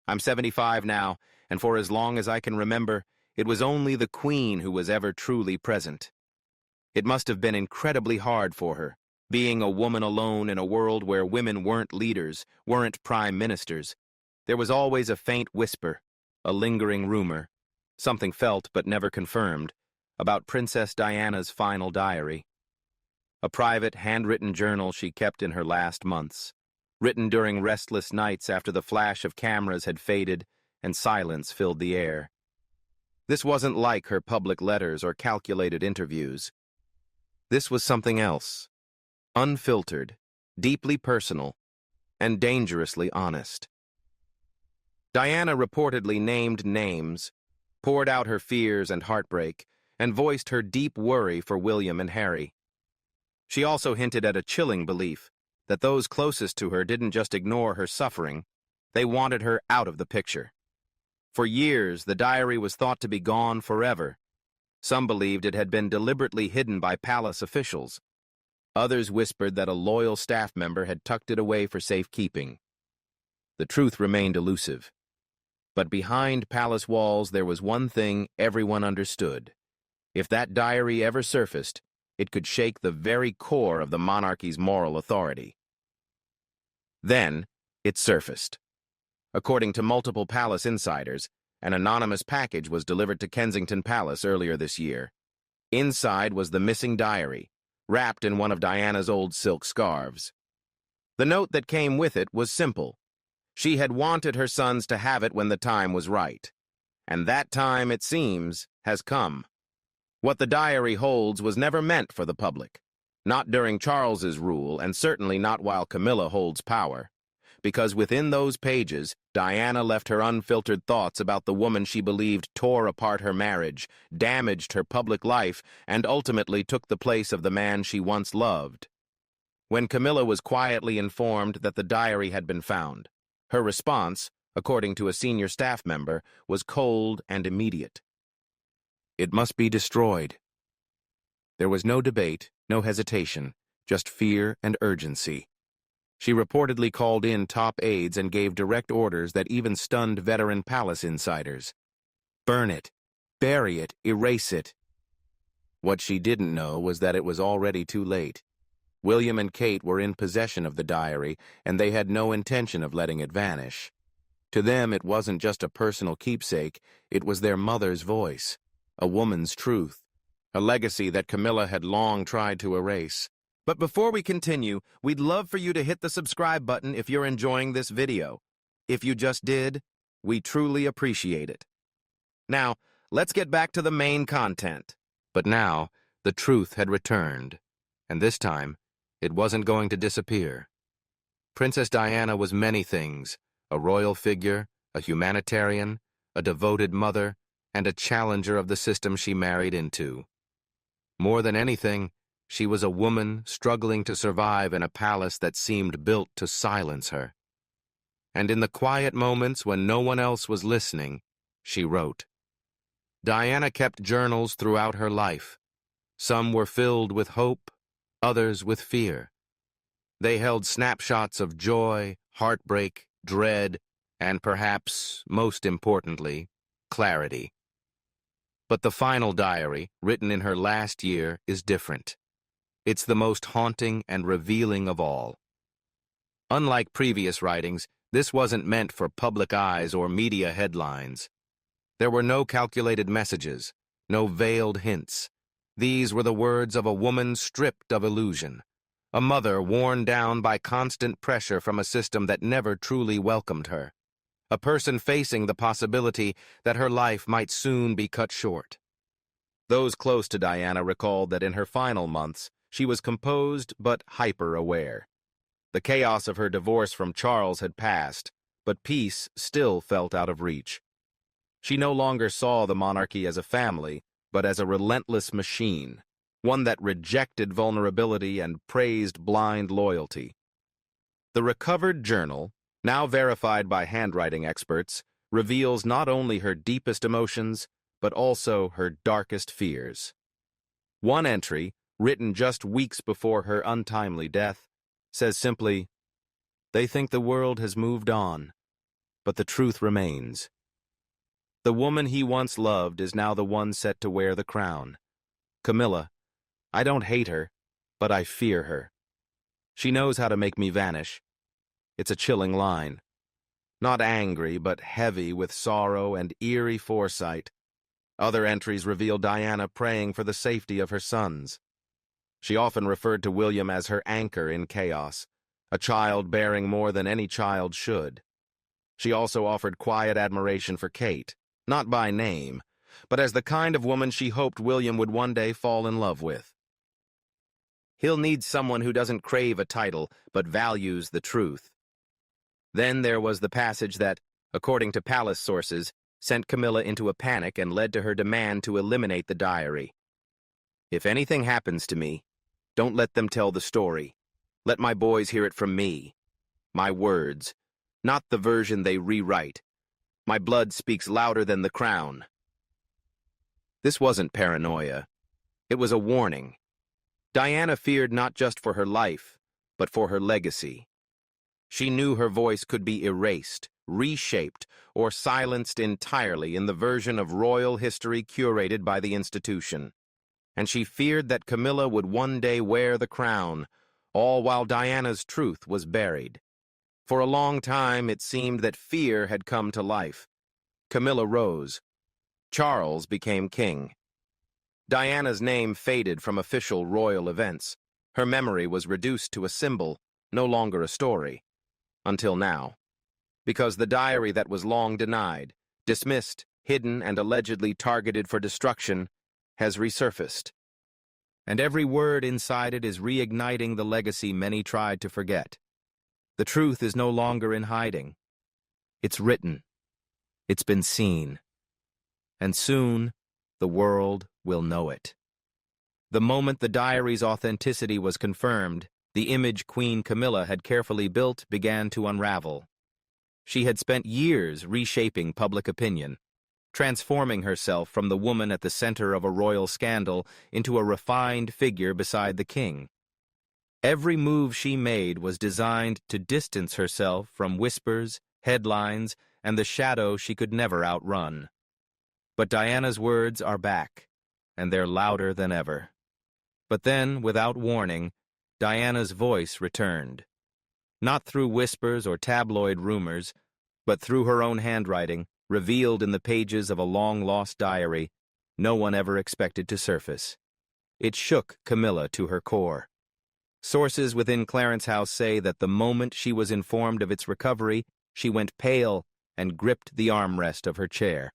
I'm 75 now, and for as long as I can remember, it was only the Queen who was ever truly present. It must have been incredibly hard for her, being a woman alone in a world where women weren't leaders, weren't prime ministers. There was always a faint whisper, a lingering rumor, something felt but never confirmed, about Princess Diana's final diary. A private, handwritten journal she kept in her last months, written during restless nights after the flash of cameras had faded and silence filled the air. This wasn't like her public letters or calculated interviews. This was something else, unfiltered, deeply personal, and dangerously honest. Diana reportedly named names, poured out her fears and heartbreak, and voiced her deep worry for William and Harry. She also hinted at a chilling belief that those closest to her didn't just ignore her suffering, they wanted her out of the picture. For years, the diary was thought to be gone forever. Some believed it had been deliberately hidden by palace officials. Others whispered that a loyal staff member had tucked it away for safekeeping. The truth remained elusive. But behind palace walls there was one thing everyone understood. If that diary ever surfaced, it could shake the very core of the monarchy's moral authority. Then, it surfaced. According to multiple palace insiders, an anonymous package was delivered to Kensington Palace earlier this year. Inside was the missing diary, wrapped in one of Diana's old silk scarves. The note that came with it was simple. She had wanted her sons to have it when the time was right. And that time, it seems, has come. What the diary holds was never meant for the public. Not during Charles's rule, and certainly not while Camilla holds power. Because within those pages, Diana left her unfiltered thoughts about the woman she believed tore apart her marriage, damaged her public life, and ultimately took the place of the man she once loved. When Camilla was quietly informed that the diary had been found, her response, according to a senior staff member, was cold and immediate. It must be destroyed. There was no debate, no hesitation, just fear and urgency. She reportedly called in top aides and gave direct orders that even stunned veteran palace insiders. Burn it, bury it, erase it. What she didn't know was that it was already too late. William and Kate were in possession of the diary, and they had no intention of letting it vanish. To them, it wasn't just a personal keepsake, it was their mother's voice, a woman's truth, a legacy that Camilla had long tried to erase. But before we continue, we'd love for you to hit the subscribe button if you're enjoying this video. If you just did, we truly appreciate it. Now, let's get back to the main content. But now, the truth had returned, and this time, it wasn't going to disappear. Princess Diana was many things, a royal figure, a humanitarian, a devoted mother, and a challenger of the system she married into. More than anything, she was a woman struggling to survive in a palace that seemed built to silence her. And in the quiet moments when no one else was listening, she wrote. Diana kept journals throughout her life. Some were filled with hope, others with fear. They held snapshots of joy, heartbreak, dread, and perhaps, most importantly, clarity. But the final diary, written in her last year, is different. It's the most haunting and revealing of all. Unlike previous writings, this wasn't meant for public eyes or media headlines. There were no calculated messages, no veiled hints. These were the words of a woman stripped of illusion, a mother worn down by constant pressure from a system that never truly welcomed her, a person facing the possibility that her life might soon be cut short. Those close to Diana recalled that in her final months, she was composed but hyper-aware. The chaos of her divorce from Charles had passed, but peace still felt out of reach. She no longer saw the monarchy as a family, but as a relentless machine, one that rejected vulnerability and praised blind loyalty. The recovered journal, now verified by handwriting experts, reveals not only her deepest emotions, but also her darkest fears. One entry, written just weeks before her untimely death, says simply, "They think the world has moved on. but the truth remains. The woman he once loved is now the one set to wear the crown. Camilla, I don't hate her, but I fear her. She knows how to make me vanish. It's a chilling line. Not angry, but heavy with sorrow and eerie foresight. Other entries reveal Diana praying for the safety of her sons. She often referred to William as her anchor in chaos, a child bearing more than any child should. She also offered quiet admiration for Kate, not by name, but as the kind of woman she hoped William would one day fall in love with. He'll need someone who doesn't crave a title, but values the truth. Then there was the passage that, according to palace sources, sent Camilla into a panic and led to her demand to eliminate the diary. If anything happens to me, don't let them tell the story. Let my boys hear it from me. My words, not the version they rewrite. My blood speaks louder than the crown. This wasn't paranoia. It was a warning. Diana feared not just for her life, but for her legacy. She knew her voice could be erased, reshaped, or silenced entirely in the version of royal history curated by the institution. And she feared that Camilla would one day wear the crown, all while Diana's truth was buried. For a long time, it seemed that fear had come to life. Camilla rose. Charles became king. Diana's name faded from official royal events. Her memory was reduced to a symbol, no longer a story. Until now. Because the diary that was long denied, dismissed, hidden, and allegedly targeted for destruction, has resurfaced. And every word inside it is reigniting the legacy many tried to forget. The truth is no longer in hiding. It's written. It's been seen. And soon, the world will know it. The moment the diary's authenticity was confirmed, the image Queen Camilla had carefully built began to unravel. She had spent years reshaping public opinion, transforming herself from the woman at the center of a royal scandal into a refined figure beside the king. Every move she made was designed to distance herself from whispers, headlines, and the shadow she could never outrun. But Diana's words are back, and they're louder than ever. But then, without warning, Diana's voice returned. Not through whispers or tabloid rumors, but through her own handwriting, revealed in the pages of a long-lost diary no one ever expected to surface. It shook Camilla to her core. Sources within Clarence House say that the moment she was informed of its recovery, she went pale and gripped the armrest of her chair.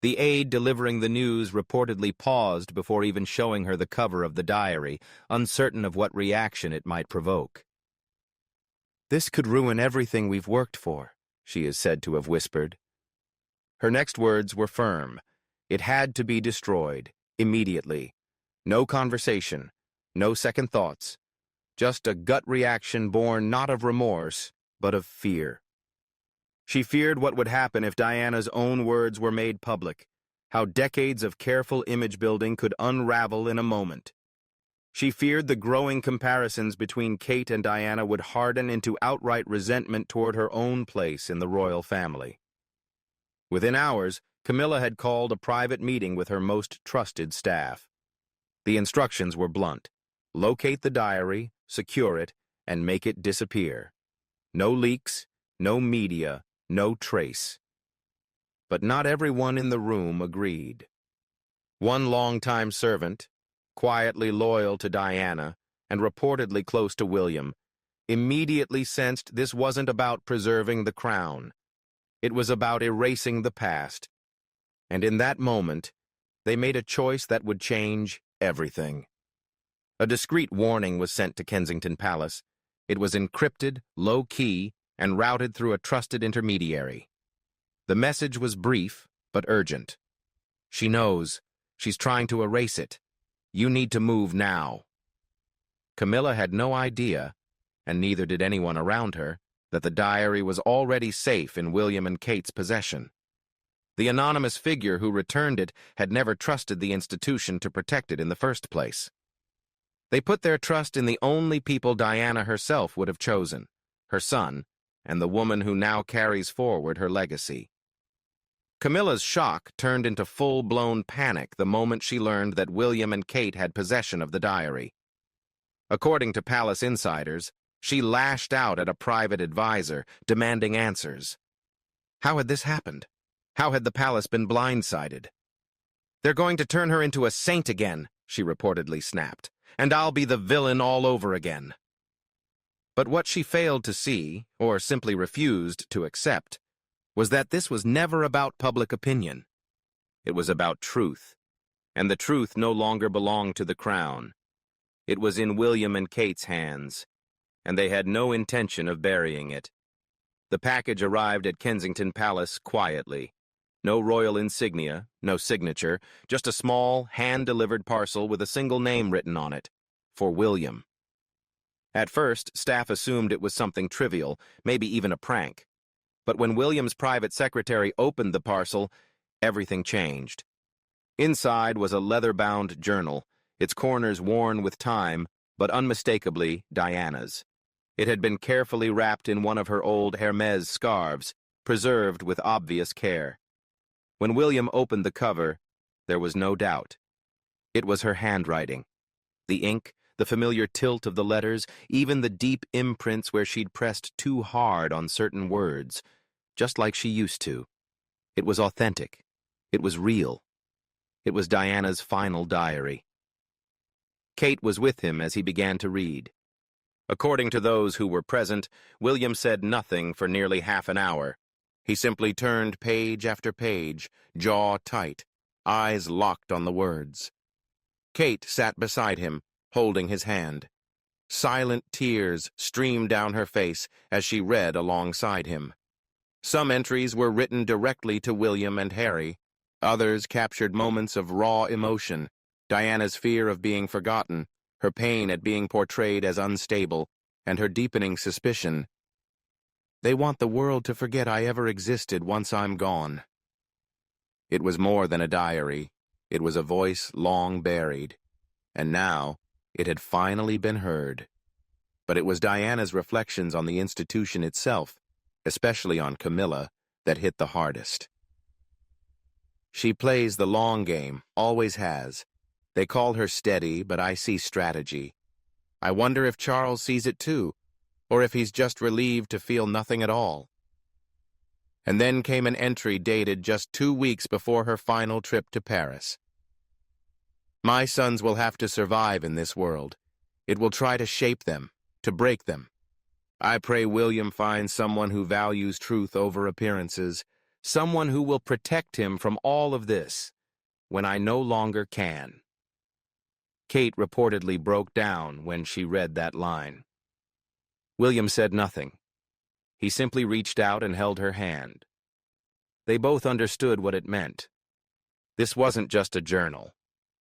The aide delivering the news reportedly paused before even showing her the cover of the diary, uncertain of what reaction it might provoke. "This could ruin everything we've worked for," she is said to have whispered. Her next words were firm. It had to be destroyed, immediately. No conversation, no second thoughts. Just a gut reaction born not of remorse, but of fear. She feared what would happen if Diana's own words were made public, how decades of careful image building could unravel in a moment. She feared the growing comparisons between Kate and Diana would harden into outright resentment toward her own place in the royal family. Within hours, Camilla had called a private meeting with her most trusted staff. The instructions were blunt. Locate the diary, secure it, and make it disappear. No leaks, no media, no trace. But not everyone in the room agreed. One longtime servant, quietly loyal to Diana and reportedly close to William, immediately sensed this wasn't about preserving the crown. It was about erasing the past. And in that moment, they made a choice that would change everything. A discreet warning was sent to Kensington Palace. It was encrypted, low-key, and routed through a trusted intermediary. The message was brief, but urgent. "She knows. She's trying to erase it. You need to move now." Camilla had no idea, and neither did anyone around her, that the diary was already safe in William and Kate's possession. The anonymous figure who returned it had never trusted the institution to protect it in the first place. They put their trust in the only people Diana herself would have chosen, her son, and the woman who now carries forward her legacy. Camilla's shock turned into full-blown panic the moment she learned that William and Kate had possession of the diary. According to palace insiders, she lashed out at a private advisor, demanding answers. How had this happened? How had the palace been blindsided? "They're going to turn her into a saint again," she reportedly snapped, "and I'll be the villain all over again." But what she failed to see, or simply refused to accept, was that this was never about public opinion. It was about truth, and the truth no longer belonged to the crown. It was in William and Kate's hands, and they had no intention of burying it. The package arrived at Kensington Palace quietly. No royal insignia, no signature, just a small, hand-delivered parcel with a single name written on it, for William. At first, staff assumed it was something trivial, maybe even a prank. But when William's private secretary opened the parcel, everything changed. Inside was a leather-bound journal, its corners worn with time, but unmistakably Diana's. It had been carefully wrapped in one of her old Hermes scarves, preserved with obvious care. When William opened the cover, there was no doubt. It was her handwriting. The ink, the familiar tilt of the letters, even the deep imprints where she'd pressed too hard on certain words, just like she used to. It was authentic. It was real. It was Diana's final diary. Kate was with him as he began to read. According to those who were present, William said nothing for nearly half an hour. He simply turned page after page, jaw tight, eyes locked on the words. Kate sat beside him, holding his hand. Silent tears streamed down her face as she read alongside him. Some entries were written directly to William and Harry. Others captured moments of raw emotion, Diana's fear of being forgotten, her pain at being portrayed as unstable, and her deepening suspicion. "They want the world to forget I ever existed once I'm gone." It was more than a diary. It was a voice long buried. And now, it had finally been heard. But it was Diana's reflections on the institution itself, especially on Camilla, that hit the hardest. "She plays the long game, always has. They call her steady, but I see strategy. I wonder if Charles sees it too, or if he's just relieved to feel nothing at all." And then came an entry dated just 2 weeks before her final trip to Paris. "My sons will have to survive in this world. It will try to shape them, to break them. I pray William finds someone who values truth over appearances, someone who will protect him from all of this, when I no longer can." Kate reportedly broke down when she read that line. William said nothing. He simply reached out and held her hand. They both understood what it meant. This wasn't just a journal.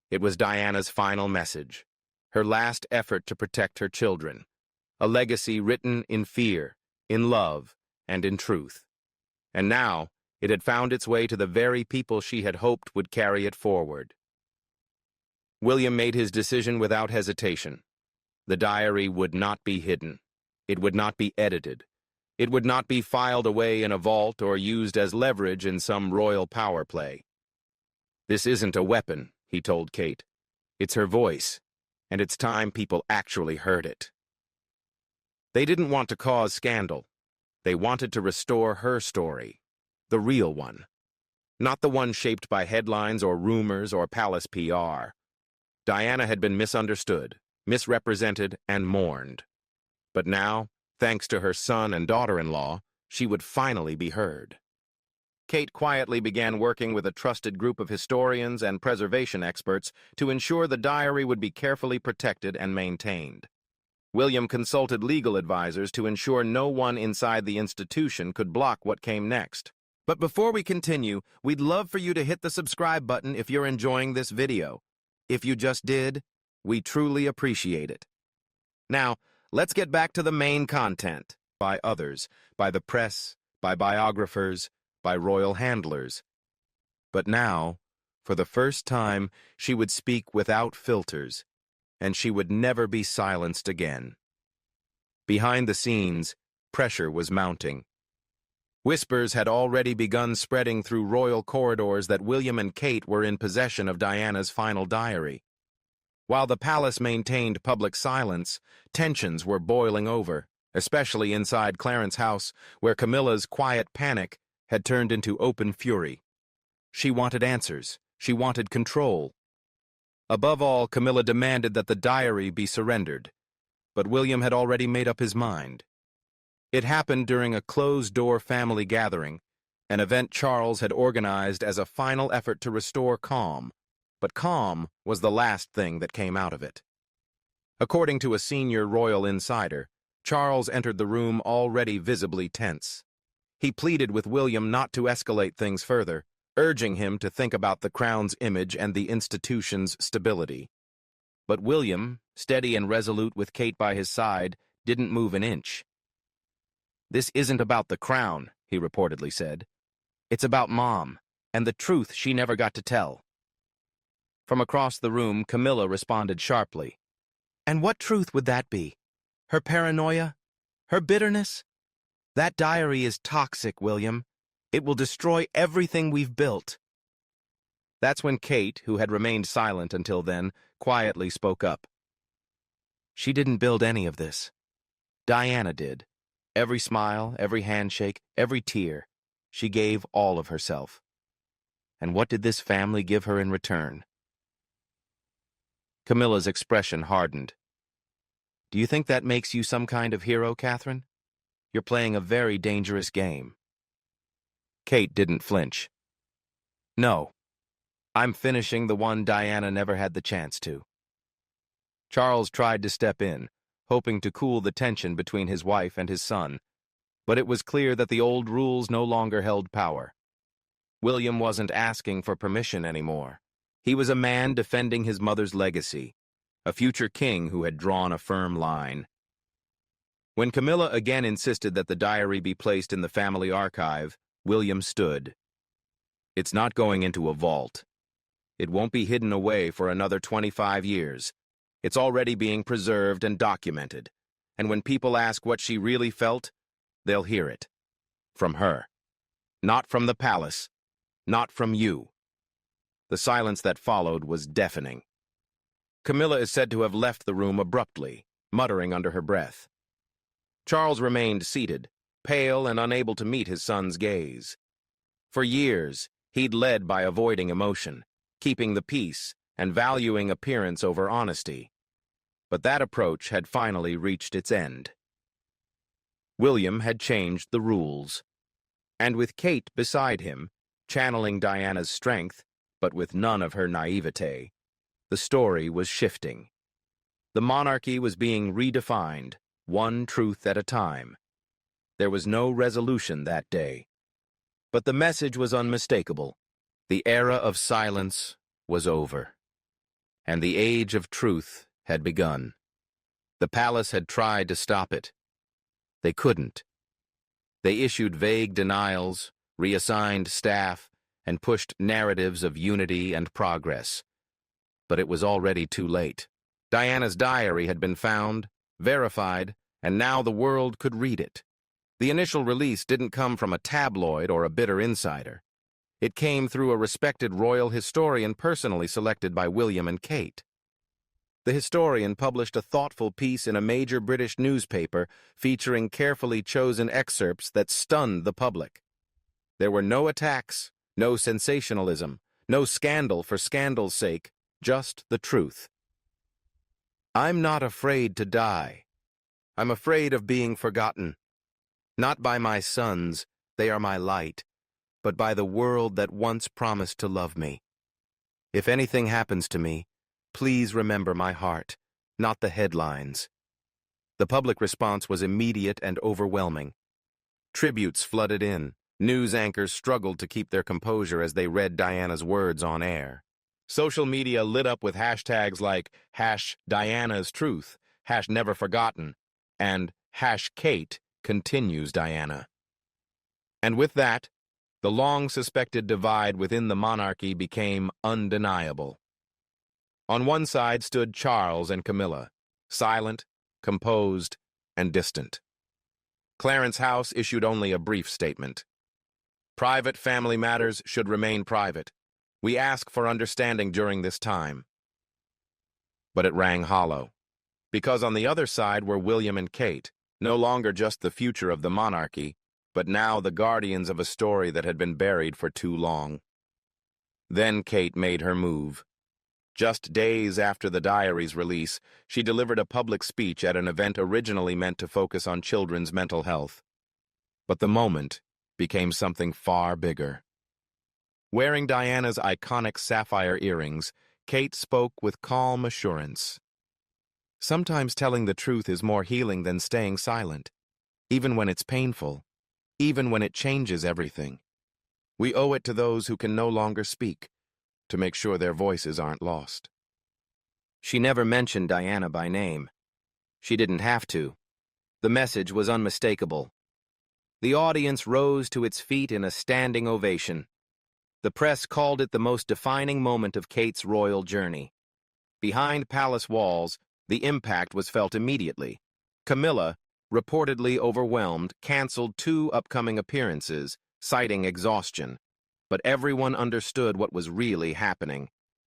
It was Diana's final message, her last effort to protect her children, a legacy written in fear, in love, and in truth. And now, it had found its way to the very people she had hoped would carry it forward. William made his decision without hesitation. The diary would not be hidden. It would not be edited. It would not be filed away in a vault or used as leverage in some royal power play. "This isn't a weapon," he told Kate. "It's her voice, and it's time people actually heard it." They didn't want to cause scandal. They wanted to restore her story, the real one, not the one shaped by headlines or rumors or palace PR. Diana had been misunderstood, misrepresented, and mourned. But now, thanks to her son and daughter-in-law, she would finally be heard. Kate quietly began working with a trusted group of historians and preservation experts to ensure the diary would be carefully protected and maintained. William consulted legal advisors to ensure no one inside the institution could block what came next. But before we continue, we'd love for you to hit the subscribe button if you're enjoying this video. If you just did, we truly appreciate it. Now, let's get back to the main content. By others, by the press, by biographers, by royal handlers. But now, for the first time, she would speak without filters, and she would never be silenced again. Behind the scenes, pressure was mounting. Whispers had already begun spreading through royal corridors that William and Kate were in possession of Diana's final diary. While the palace maintained public silence, tensions were boiling over, especially inside Clarence's house, where Camilla's quiet panic had turned into open fury. She wanted answers. She wanted control. Above all, Camilla demanded that the diary be surrendered, but William had already made up his mind. It happened during a closed-door family gathering, an event Charles had organized as a final effort to restore calm, but calm was the last thing that came out of it. According to a senior royal insider, Charles entered the room already visibly tense. He pleaded with William not to escalate things further, urging him to think about the crown's image and the institution's stability. But William, steady and resolute with Kate by his side, didn't move an inch. "This isn't about the crown," he reportedly said. "It's about Mom, and the truth she never got to tell." From across the room, Camilla responded sharply. "And what truth would that be? Her paranoia? Her bitterness? That diary is toxic, William. It will destroy everything we've built." That's when Kate, who had remained silent until then, quietly spoke up. "She didn't build any of this. Diana did. Every smile, every handshake, every tear, she gave all of herself. And what did this family give her in return?" Camilla's expression hardened. "Do you think that makes you some kind of hero, Catherine? You're playing a very dangerous game." Kate didn't flinch. "No. I'm finishing the one Diana never had the chance to." Charles tried to step in, hoping to cool the tension between his wife and his son, but it was clear that the old rules no longer held power. William wasn't asking for permission anymore. He was a man defending his mother's legacy, a future king who had drawn a firm line. When Camilla again insisted that the diary be placed in the family archive, William stood. "It's not going into a vault. It won't be hidden away for another 25 years. It's already being preserved and documented, and when people ask what she really felt, they'll hear it. From her. Not from the palace. Not from you." The silence that followed was deafening. Camilla is said to have left the room abruptly, muttering under her breath. Charles remained seated, pale and unable to meet his son's gaze. For years, he'd led by avoiding emotion, keeping the peace, and valuing appearance over honesty. But that approach had finally reached its end. William had changed the rules. And with Kate beside him, channeling Diana's strength, but with none of her naivete, the story was shifting. The monarchy was being redefined, one truth at a time. There was no resolution that day. But the message was unmistakable. The era of silence was over. And the age of truth had begun. The palace had tried to stop it. They couldn't. They issued vague denials, reassigned staff, and pushed narratives of unity and progress. But it was already too late. Diana's diary had been found, verified, and now the world could read it. The initial release didn't come from a tabloid or a bitter insider. It came through a respected royal historian personally selected by William and Kate. The historian published a thoughtful piece in a major British newspaper featuring carefully chosen excerpts that stunned the public. There were no attacks, no sensationalism, no scandal for scandal's sake, just the truth. "I'm not afraid to die. I'm afraid of being forgotten. Not by my sons, they are my light, but by the world that once promised to love me. If anything happens to me, please remember my heart, not the headlines." The public response was immediate and overwhelming. Tributes flooded in. News anchors struggled to keep their composure as they read Diana's words on air. Social media lit up with hashtags like #Diana'sTruth, #NeverForgotten, and #KateContinuesDiana. And with that, the long-suspected divide within the monarchy became undeniable. On one side stood Charles and Camilla, silent, composed, and distant. Clarence House issued only a brief statement. Private family matters should remain private. We ask for understanding during this time. But it rang hollow, because on the other side were William and Kate, no longer just the future of the monarchy, but now the guardians of a story that had been buried for too long. Then Kate made her move. Just days after the diary's release, she delivered a public speech at an event originally meant to focus on children's mental health. But the moment became something far bigger. Wearing Diana's iconic sapphire earrings, Kate spoke with calm assurance. Sometimes telling the truth is more healing than staying silent, even when it's painful, even when it changes everything. We owe it to those who can no longer speak, to make sure their voices aren't lost. She never mentioned Diana by name. She didn't have to. The message was unmistakable. The audience rose to its feet in a standing ovation. The press called it the most defining moment of Kate's royal journey. Behind palace walls, the impact was felt immediately. Camilla, reportedly overwhelmed, canceled 2 upcoming appearances, citing exhaustion. But everyone understood what was really happening.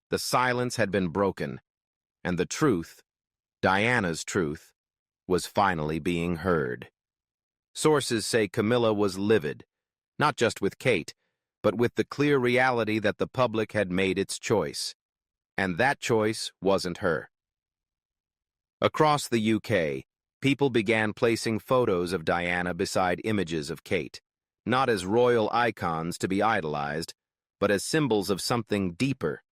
The silence had been broken, and the truth, Diana's truth, was finally being heard. Sources say Camilla was livid, not just with Kate, but with the clear reality that the public had made its choice. And that choice wasn't her. Across the UK, people began placing photos of Diana beside images of Kate, not as royal icons to be idolized, but as symbols of something deeper.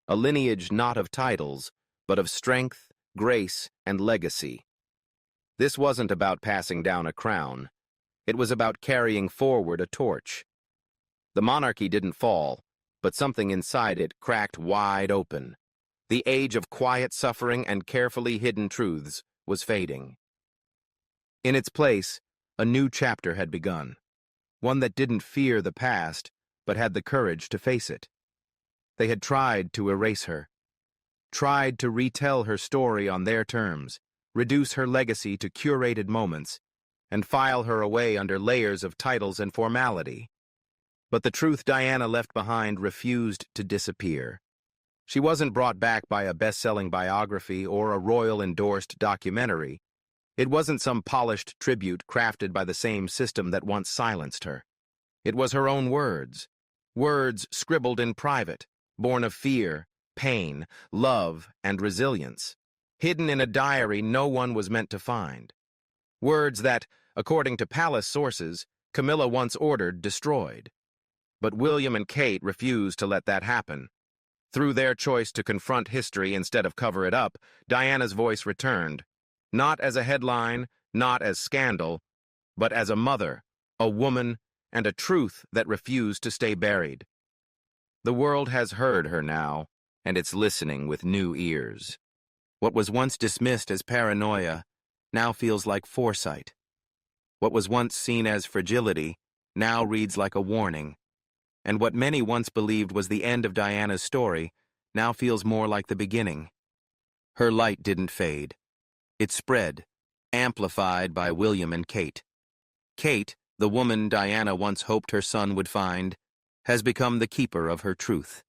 A lineage not of titles, but of strength, grace, and legacy. This wasn't about passing down a crown. It was about carrying forward a torch. The monarchy didn't fall, but something inside it cracked wide open. The age of quiet suffering and carefully hidden truths was fading. In its place, a new chapter had begun. One that didn't fear the past, but had the courage to face it. They had tried to erase her, tried to retell her story on their terms, reduce her legacy to curated moments, and file her away under layers of titles and formality. But the truth Diana left behind refused to disappear. She wasn't brought back by a best-selling biography or a royal-endorsed documentary. It wasn't some polished tribute crafted by the same system that once silenced her. It was her own words. Words scribbled in private, born of fear, pain, love, and resilience. Hidden in a diary no one was meant to find. Words that, according to palace sources, Camilla once ordered destroyed. But William and Kate refused to let that happen. Through their choice to confront history instead of cover it up, Diana's voice returned. Not as a headline, not as scandal, but as a mother, a woman, and a truth that refused to stay buried. The world has heard her now, and it's listening with new ears. What was once dismissed as paranoia now feels like foresight. What was once seen as fragility now reads like a warning. And what many once believed was the end of Diana's story now feels more like the beginning. Her light didn't fade. It spread, amplified by William and Kate. Kate, the woman Diana once hoped her son would find, has become the keeper of her truth.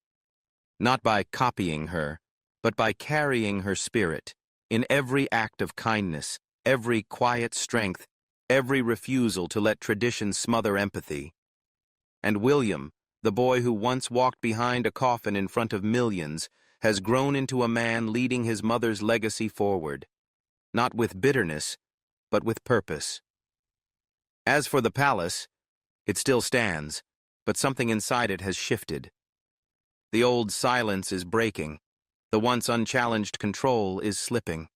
Not by copying her, but by carrying her spirit in every act of kindness, every quiet strength, every refusal to let tradition smother empathy. And William, the boy who once walked behind a coffin in front of millions, has grown into a man leading his mother's legacy forward, not with bitterness, but with purpose. As for the palace, it still stands, but something inside it has shifted. The old silence is breaking. The once unchallenged control is slipping.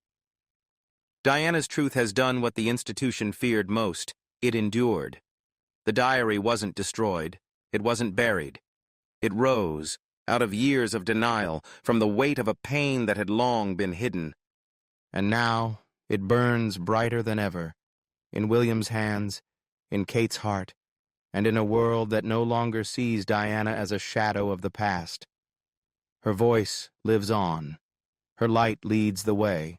Diana's truth has done what the institution feared most. It endured. The diary wasn't destroyed. It wasn't buried. It rose, out of years of denial, from the weight of a pain that had long been hidden. And now it burns brighter than ever, in William's hands, in Kate's heart, and in a world that no longer sees Diana as a shadow of the past. Her voice lives on. Her light leads the way.